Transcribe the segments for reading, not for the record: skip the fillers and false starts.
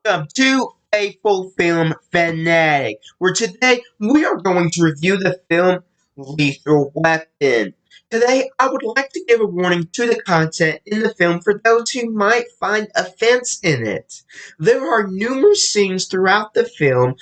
Welcome to Faithful Film Fanatic, where today we are going to review the film Lethal Weapon. Today, I would like to give a warning to the content in the film for those who might find offense in it. There are numerous scenes throughout the film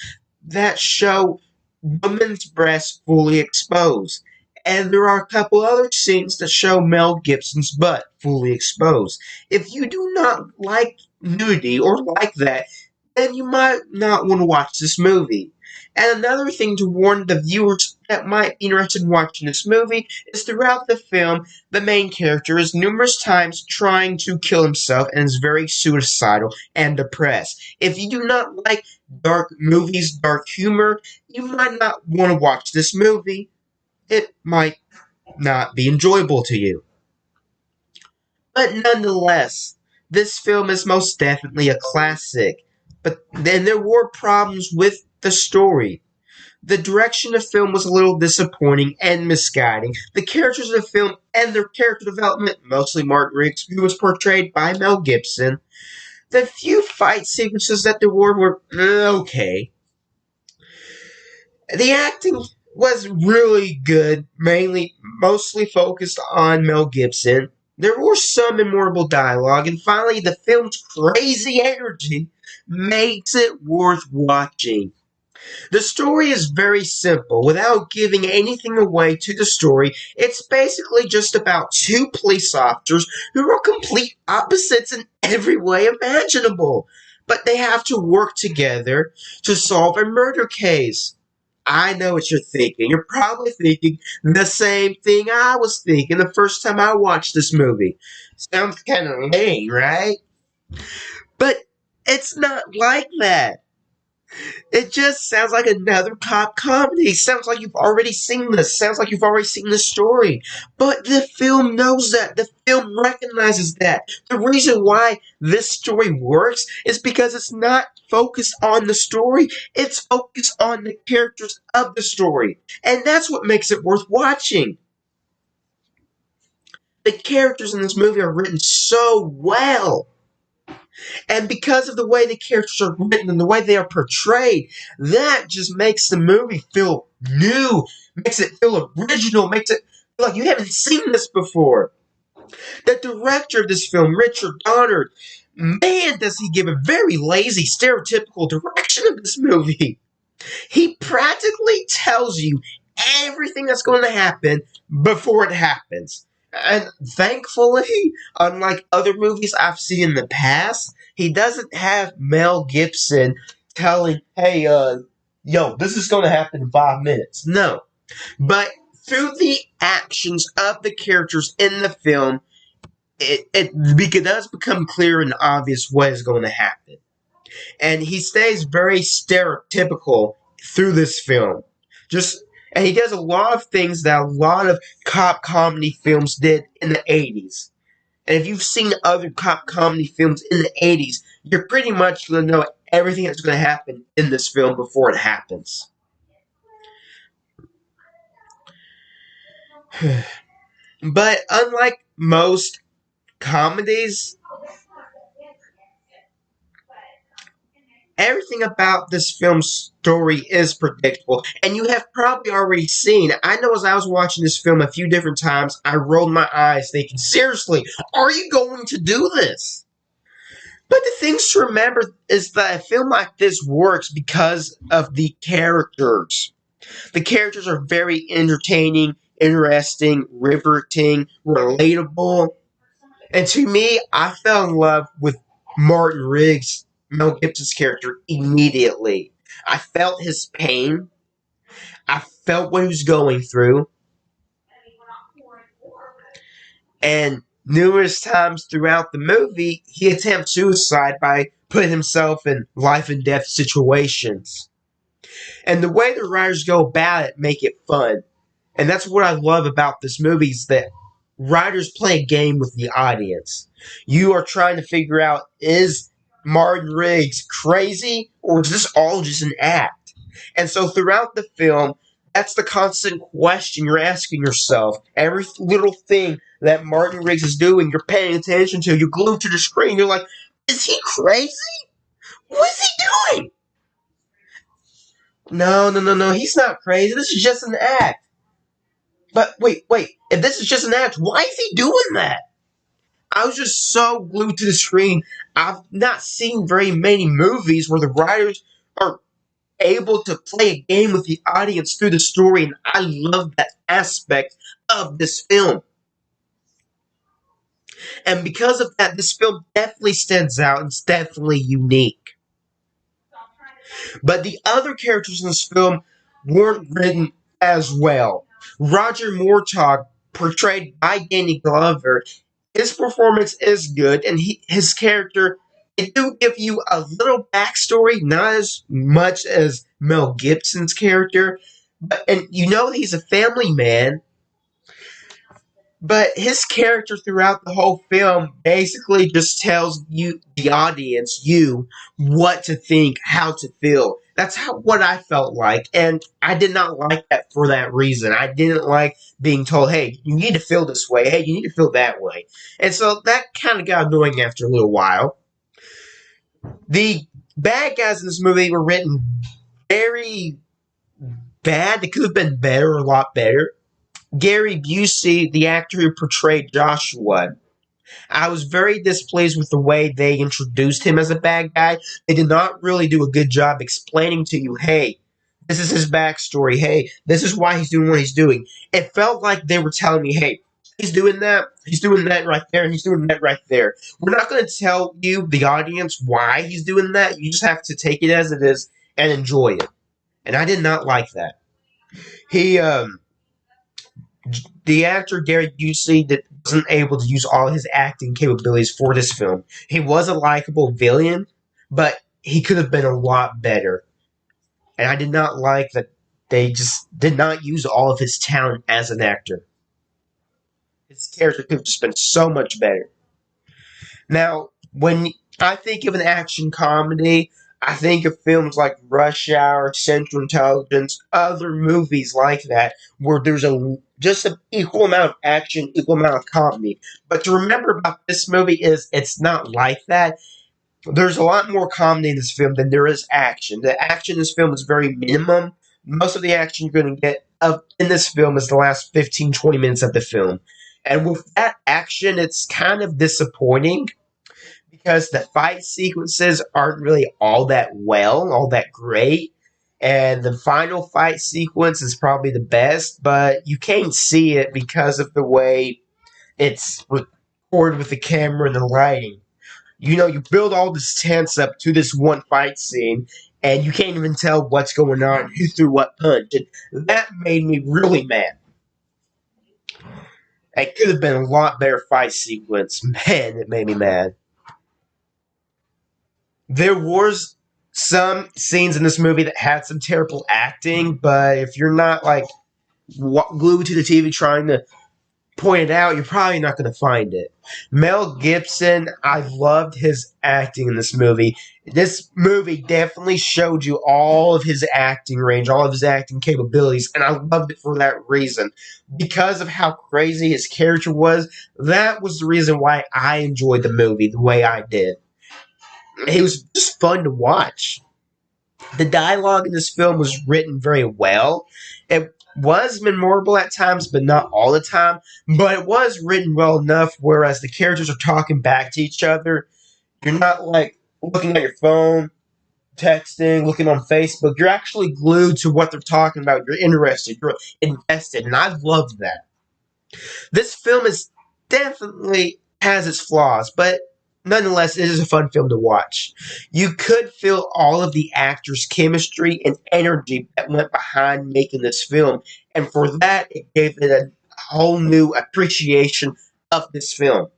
that show women's breasts fully exposed. And there are a couple other scenes that show Mel Gibson's butt fully exposed. If you do not like nudity or like that, then you might not want to watch this movie. And another thing to warn the viewers that might be interested in watching this movie is throughout the film, the main character is numerous times trying to kill himself and is very suicidal and depressed. If you do not like dark movies, dark humor, you might not want to watch this movie. It might not be enjoyable to you. But nonetheless, this film is most definitely a classic. But then there were problems with the story. The direction of the film was a little disappointing and misguiding. The characters of the film and their character development, mostly Martin Riggs, who was portrayed by Mel Gibson. The few fight sequences that there were okay. The acting was really good, mostly focused on Mel Gibson. There were some memorable dialogue, and finally, the film's crazy energy makes it worth watching. The story is very simple. Without giving anything away to the story, it's basically just about two police officers who are complete opposites in every way imaginable. But they have to work together to solve a murder case. I know what you're thinking. You're probably thinking the same thing I was thinking the first time I watched this movie. Sounds kind of lame, right? But it's not like that. It just sounds like another cop comedy. Sounds like you've already seen this. Sounds like you've already seen the story. But the film knows that. The film recognizes that. The reason why this story works is because it's not focused on the story. It's focused on the characters of the story. And that's what makes it worth watching. The characters in this movie are written so well. And because of the way the characters are written and the way they are portrayed, that just makes the movie feel new, makes it feel original, makes it feel like you haven't seen this before. The director of this film, Richard Donner, man, does he give a very lazy, stereotypical direction of this movie. He practically tells you everything that's going to happen before it happens. And thankfully, unlike other movies I've seen in the past, he doesn't have Mel Gibson telling, hey, this is going to happen in 5 minutes. No. But through the actions of the characters in the film, it does become clear and obvious what is going to happen. And he stays very stereotypical through this film. And he does a lot of things that a lot of cop comedy films did in the 80s. And if you've seen other cop comedy films in the 80s, you're pretty much going to know everything that's going to happen in this film before it happens. But unlike most comedies, everything about this film's story is predictable, and you have probably already seen. I know as I was watching this film a few different times, I rolled my eyes thinking, seriously, are you going to do this? But the things to remember is that a film like this works because of the characters. The characters are very entertaining, interesting, riveting, relatable. And to me, I fell in love with Martin Riggs, Mel Gibson's character, immediately. I felt his pain. I felt what he was going through. And numerous times throughout the movie, he attempts suicide by putting himself in life and death situations. And the way the writers go about it make it fun. And that's what I love about this movie is that writers play a game with the audience. You are trying to figure out, is Martin Riggs crazy, or is this all just an act? And so throughout the film, that's the constant question you're asking yourself. Every little thing that Martin Riggs is doing, you're paying attention to. You're glued to the screen. You're like, is he crazy? Was No. He's not crazy. This is just an act. But wait. If this is just an act, why is he doing that? I was just so glued to the screen. I've not seen very many movies where the writers are able to play a game with the audience through the story, and I love that aspect of this film. And because of that, this film definitely stands out and it's definitely unique. But the other characters in this film weren't written as well. Roger Mortog, portrayed by Danny Glover, his performance is good, and his character, they do give you a little backstory, not as much as Mel Gibson's character, and you know he's a family man, but his character throughout the whole film basically just tells you, the audience, you, what to think, how to feel. That's what I felt like, and I did not like that for that reason. I didn't like being told, hey, you need to feel this way, hey, you need to feel that way. And so that kind of got annoying after a little while. The bad guys in this movie were written very bad. They could have been better, a lot better. Gary Busey, the actor who portrayed Joshua, I was very displeased with the way they introduced him as a bad guy. They did not really do a good job explaining to you, hey, this is his backstory. Hey, this is why he's doing what he's doing. It felt like they were telling me, hey, he's doing that right there, and he's doing that right there. We're not going to tell you, the audience, why he's doing that. You just have to take it as it is and enjoy it. And I did not like that. He, the actor Gary Busey that wasn't able to use all his acting capabilities for this film. He was a likable villain, but he could have been a lot better. And I did not like that they just did not use all of his talent as an actor. His character could have just been so much better. Now, when I think of an action comedy, I think of films like Rush Hour, Central Intelligence, other movies like that, where there's just an equal amount of action, equal amount of comedy. But to remember about this movie is it's not like that. There's a lot more comedy in this film than there is action. The action in this film is very minimum. Most of the action you're going to get in this film is the last 15, 20 minutes of the film. And with that action, it's kind of disappointing because the fight sequences aren't really all that great. And the final fight sequence is probably the best, but you can't see it because of the way it's recorded with the camera and the lighting. You know, you build all this tense up to this one fight scene, and you can't even tell what's going on, who threw what punch. And that made me really mad. It could have been a lot better fight sequence. Man, it made me mad. There was some scenes in this movie that had some terrible acting, but if you're not like glued to the TV trying to point it out, you're probably not going to find it. Mel Gibson, I loved his acting in this movie. This movie definitely showed you all of his acting range, all of his acting capabilities, and I loved it for that reason. Because of how crazy his character was, that was the reason why I enjoyed the movie the way I did. It was just fun to watch. The dialogue in this film was written very well. It was memorable at times, but not all the time. But it was written well enough, whereas the characters are talking back to each other. You're not like looking at your phone, texting, looking on Facebook. You're actually glued to what they're talking about. You're interested. You're invested. And I loved that. This film is definitely has its flaws, but nonetheless, it is a fun film to watch. You could feel all of the actors' chemistry and energy that went behind making this film, and for that, it gave it a whole new appreciation of this film.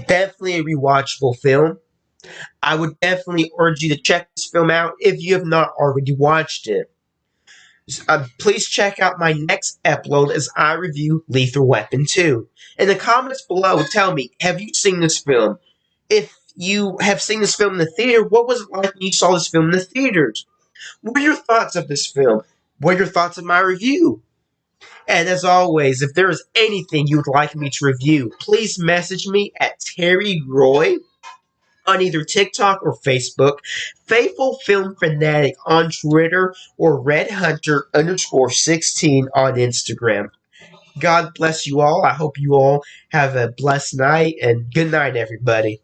Definitely a rewatchable film. I would definitely urge you to check this film out if you have not already watched it. Please check out my next upload as I review Lethal Weapon 2. In the comments below, tell me, have you seen this film? If you have seen this film in the theater, what was it like when you saw this film in the theaters? What are your thoughts of this film? What are your thoughts of my review? And as always, if there is anything you would like me to review, please message me at terryroy on either TikTok or Facebook, Faithful Film Fanatic on Twitter, or RedHunter_16 on Instagram. God bless you all. I hope you all have a blessed night, and good night, everybody.